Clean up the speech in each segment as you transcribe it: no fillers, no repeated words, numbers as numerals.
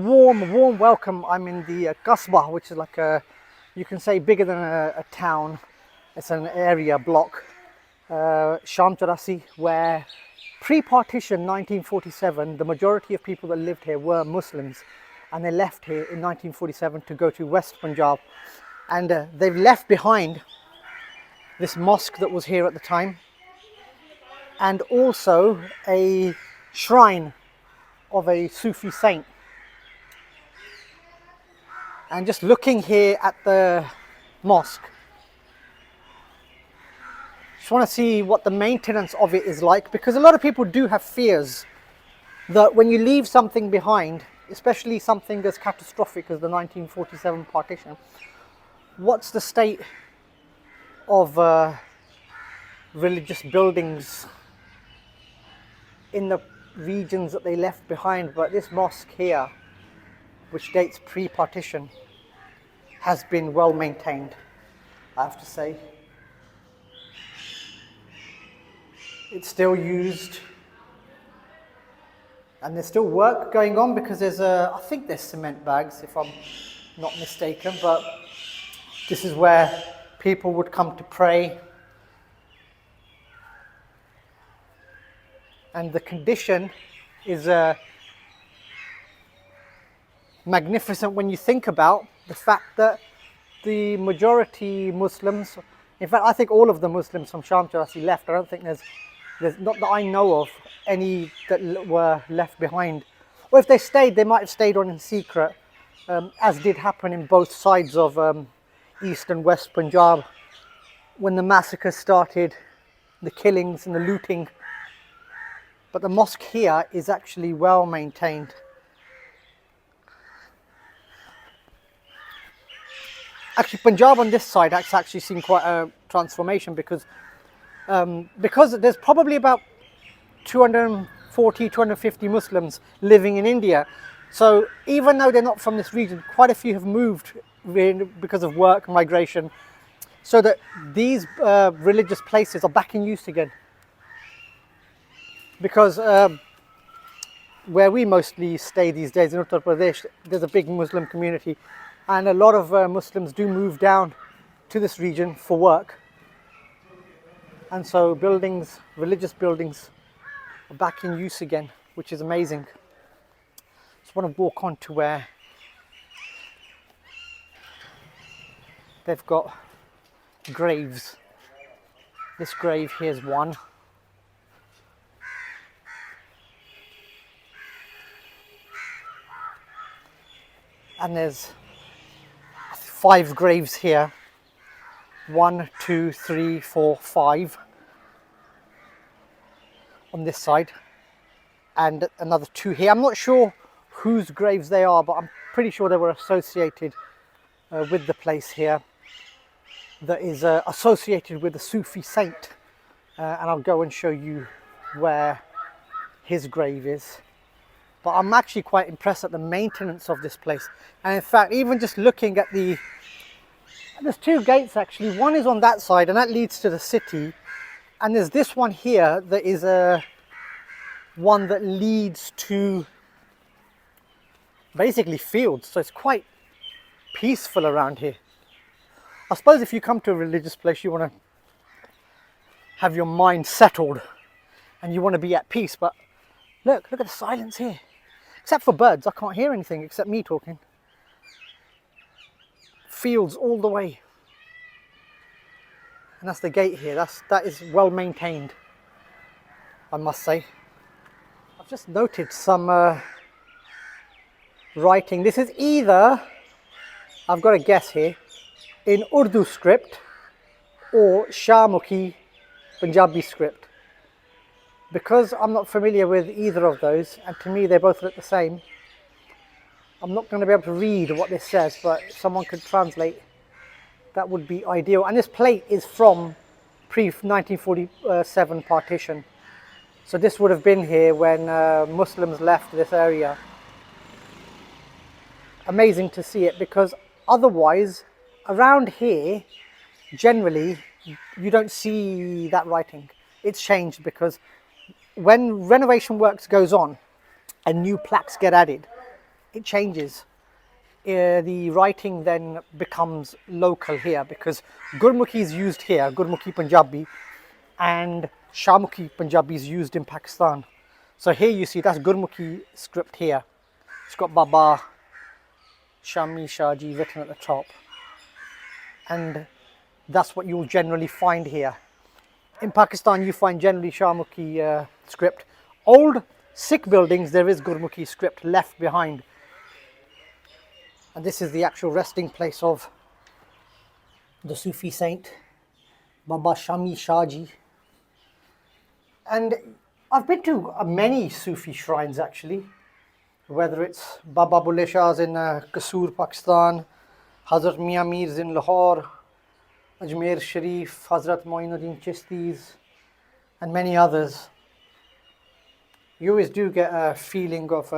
Warm welcome. I'm in the Kasbah, which is like you can say bigger than a town. It's an area block, Sham Chaurasi, where pre-partition 1947, the majority of people that lived here were Muslims, and they left here in 1947 to go to West Punjab, and they've left behind this mosque that was here at the time, and also a shrine of a Sufi saint. And just looking here at the mosque, just want to see what the maintenance of it is like, because a lot of people do have fears that when you leave something behind, especially something as catastrophic as the 1947 partition, what's the state of religious buildings in the regions that they left behind? But this mosque here, which dates pre-partition, has been well maintained, I have to say. It's still used, and there's still work going on, because there's I think there's cement bags, if I'm not mistaken, but this is where people would come to pray. And the condition is magnificent when you think about the fact that the majority Muslims, in fact I think all of the Muslims from Sham Chaurasi left. I don't think there's not that I know of any that were left behind. Or if they stayed, they might have stayed on in secret, as did happen in both sides of East and West Punjab when the massacres started, the killings and the looting. But the mosque here is actually well maintained. Actually, Punjab on this side has actually seen quite a transformation, because there's probably about 240, 250 Muslims living in India. So even though they're not from this region, quite a few have moved because of work, migration, so that these religious places are back in use again. Because where we mostly stay these days in Uttar Pradesh, there's a big Muslim community, and a lot of Muslims do move down to this region for work. And so buildings, religious buildings, are back in use again, which is amazing. Just want to walk on to where they've got graves. This grave here is one. And there's 5 graves here. 1, 2, 3, 4, 5 on this side, and another 2 here. I'm not sure whose graves they are, but I'm pretty sure they were associated with the place here that is associated with a Sufi saint, and I'll go and show you where his grave is. But I'm actually quite impressed at the maintenance of this place. And in fact, even just looking at there's 2 gates actually. One is on that side, and that leads to the city. And there's this one here that is one that leads to basically fields. So it's quite peaceful around here. I suppose if you come to a religious place, you want to have your mind settled and you want to be at peace. But look at the silence here. Except for birds, I can't hear anything except me talking. Fields all the way. And that's the gate here. That is well maintained, I must say. I've just noted some writing. This is either, I've got a guess here, in Urdu script or Shahmukhi Punjabi script. Because I'm not familiar with either of those, and to me they both look the same, I'm not going to be able to read what this says, but if someone could translate, that would be ideal. And this plate is from pre-1947 partition. So this would have been here when Muslims left this area. Amazing to see it, because otherwise, around here, generally, you don't see that writing. It's changed because when renovation works goes on and new plaques get added, it changes. The writing then becomes local here because Gurmukhi is used here, Gurmukhi Punjabi, and Shamukhi Punjabi is used in Pakistan. So here you see that's Gurmukhi script here. It's got Baba Shami Shahji written at the top, and that's what you'll generally find here. In Pakistan you find generally Shamukhi script. Old Sikh buildings there is Gurmukhi script left behind. And this is the actual resting place of the Sufi saint, Baba Shami Shahji. And I've been to many Sufi shrines actually, whether it's Baba Bulle Shah's in Kasur, Pakistan, Hazrat Mian Mir's in Lahore, Ajmer Sharif, Hazrat Moinuddin Chisti's, and many others. You always do get a feeling of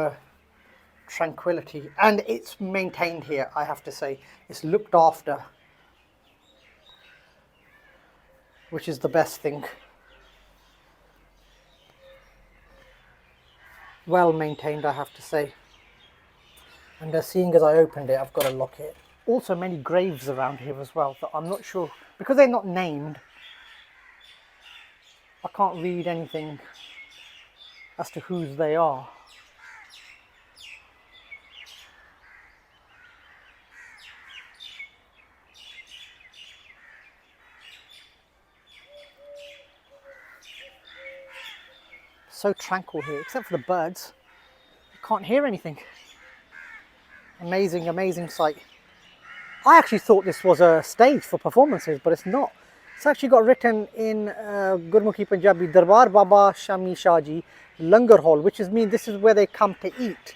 tranquility, and it's maintained here, I have to say. It's looked after, which is the best thing. Well maintained, I have to say. And seeing as I opened it, I've got to lock it. Also many graves around here as well that I'm not sure, because they're not named, I can't read anything as to whose they are. So tranquil here, except for the birds. You can't hear anything. Amazing, amazing sight. I actually thought this was a stage for performances, but it's not. It's actually got written in Gurmukhi Punjabi, Darbar Baba Shami Shahji Langar Hall, which means this is where they come to eat.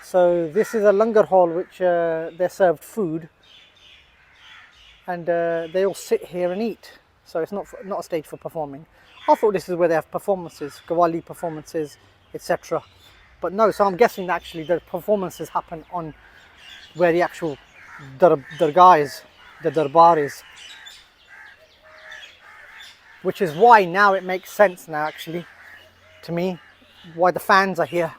So this is a Langar Hall which they're served food, and they all sit here and eat. So it's not a stage for performing. I thought this is where they have performances, Qawwali performances, etc. But no, so I'm guessing that actually the performances happen on where the actual dargah is, the darbar is. Which is why now it makes sense now actually, to me, why the fans are here.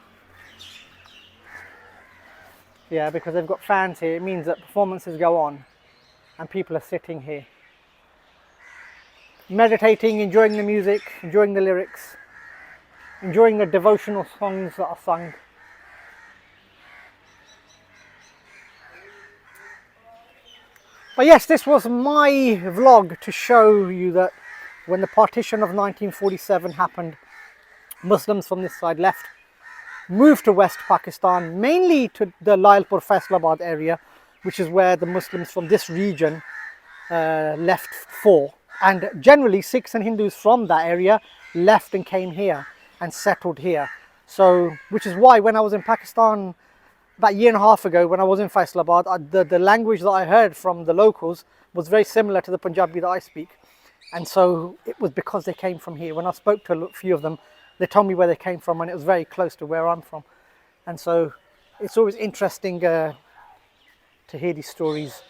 Yeah, because they've got fans here, it means that performances go on and people are sitting here, meditating, enjoying the music, enjoying the lyrics, enjoying the devotional songs that are sung. But yes, this was my vlog to show you that when the partition of 1947 happened, Muslims from this side left, moved to West Pakistan, mainly to the Lailpur Faisalabad area, which is where the Muslims from this region left for. And generally Sikhs and Hindus from that area left and came here and settled here. So, which is why when I was in Pakistan about a year and a half ago, when I was in Faisalabad, the language that I heard from the locals was very similar to the Punjabi that I speak. And so it was because they came from here. When I spoke to a few of them, they told me where they came from, and it was very close to where I'm from. And so it's always interesting to hear these stories.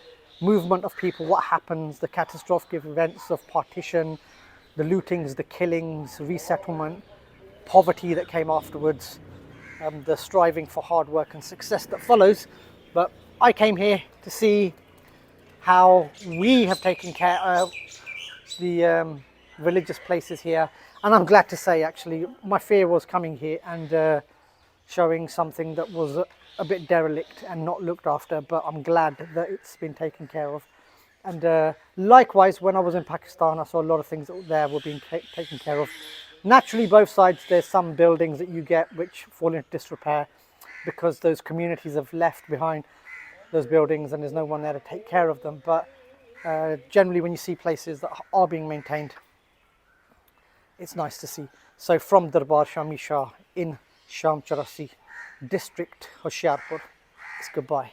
Movement of people, what happens, the catastrophic events of partition, the lootings, the killings, resettlement, poverty that came afterwards, the striving for hard work and success that follows. But I came here to see how we have taken care of the religious places here, and I'm glad to say actually my fear was coming here and showing something that was a bit derelict and not looked after, but I'm glad that it's been taken care of. And likewise, when I was in Pakistan, I saw a lot of things that there were being taken care of. Naturally, both sides, there's some buildings that you get which fall into disrepair because those communities have left behind those buildings and there's no one there to take care of them. But generally, when you see places that are being maintained, it's nice to see. So from Darbar Shami Shah in Sham Chaurasi, district Hoshiarpur, it's goodbye.